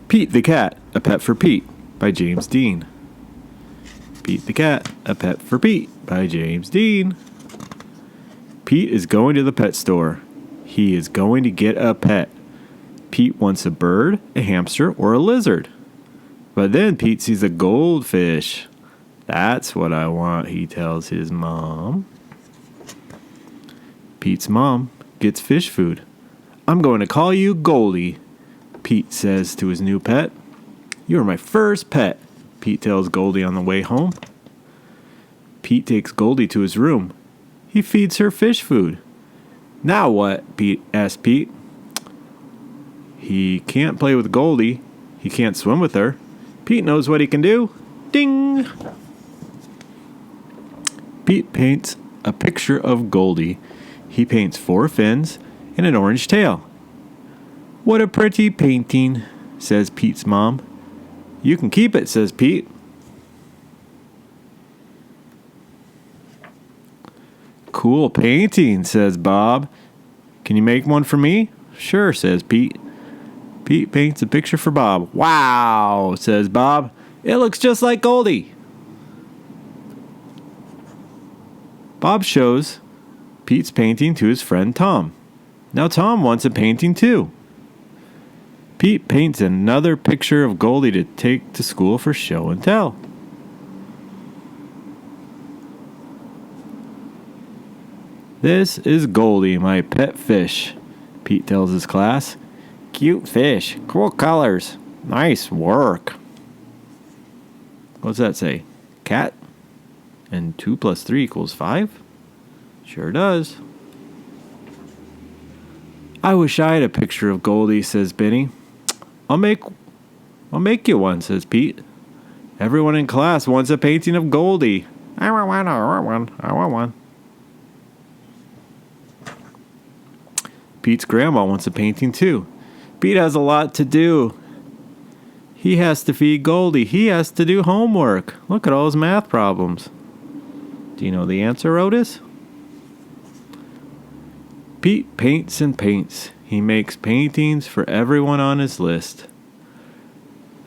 Pete the Cat, A Pet for Pete by James Dean. Pete the Cat, A Pet for Pete by James Dean. Pete is going to the pet store. He is going to get a pet. Pete wants a bird, a hamster, or a lizard. But then Pete sees a goldfish. That's what I want, he tells his mom. Pete's mom gets fish food. I'm going to call you Goldie, Pete says to his new pet. You're my first pet, Pete tells Goldie on the way home. Pete takes Goldie to his room. He feeds her fish food. Now what? Pete asks Pete. He can't play with Goldie. He can't swim with her. Pete knows what he can do. Ding! Pete paints a picture of Goldie. He paints 4 fins and an orange tail. What a pretty painting, says Pete's mom. You can keep it, says Pete. Cool painting, says Bob. Can you make one for me? Sure, says Pete. Pete paints a picture for Bob. Wow, says Bob. It looks just like Goldie. Bob shows Pete's painting to his friend Tom. Now Tom wants a painting too. Pete paints another picture of Goldie to take to school for show and tell. This is Goldie, my pet fish, Pete tells his class. Cute fish, cool colors, nice work. What's that say? Cat? And 2 + 3 = 5? Sure does. I wish I had a picture of Goldie, says Benny. I'll make you one, says Pete. Everyone in class wants a painting of Goldie. I want one. Pete's grandma wants a painting too. Pete has a lot to do. He has to feed Goldie. He has to do homework. Look at all his math problems. Do you know the answer, Otis? Pete paints and paints. He makes paintings for everyone on his list.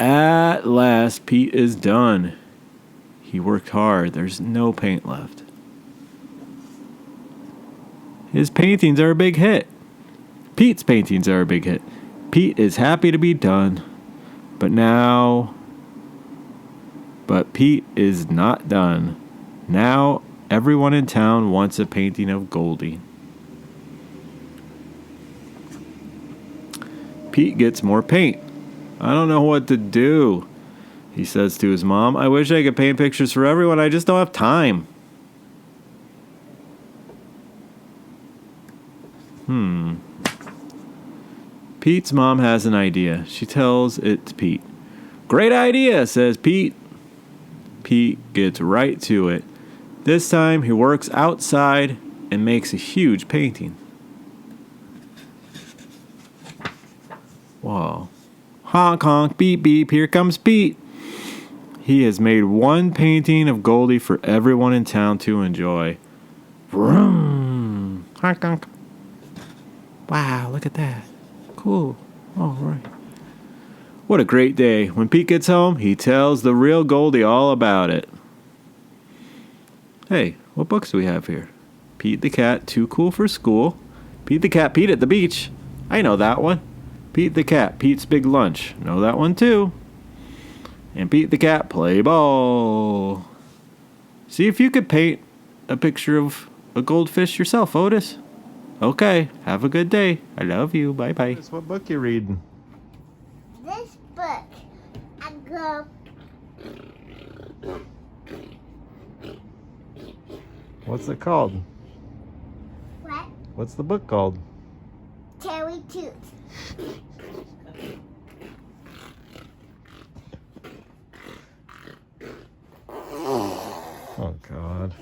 At last, Pete is done. He worked hard. There's no paint left. His paintings are a big hit. Pete's paintings are a big hit. Pete is happy to be done. But Pete is not done. Now everyone in town wants a painting of Goldie. Pete gets more paint. I don't know what to do, he says to his mom. I wish I could paint pictures for everyone. I just don't have time. Pete's mom has an idea. She tells it to Pete. Great idea, says Pete. Pete gets right to it. This time he works outside and makes a huge painting. Whoa. Honk, honk, beep, beep, here comes Pete. He has made one painting of Goldie for everyone in town to enjoy. Vroom. Honk, honk. Wow, look at that. Cool. All right. What a great day. When Pete gets home, he tells the real Goldie all about it. Hey, what books do we have here? Pete the Cat, Too Cool for School. Pete the Cat, Pete at the Beach. I know that one. Pete the Cat, Pete's Big Lunch. Know that one too. And Pete the Cat, Play Ball. See if you could paint a picture of a goldfish yourself, Otis. Okay, have a good day. I love you. Bye-bye. What book you reading? This book. I go. What's it called? What? What's the book called? Cherry Tooth. Oh, God.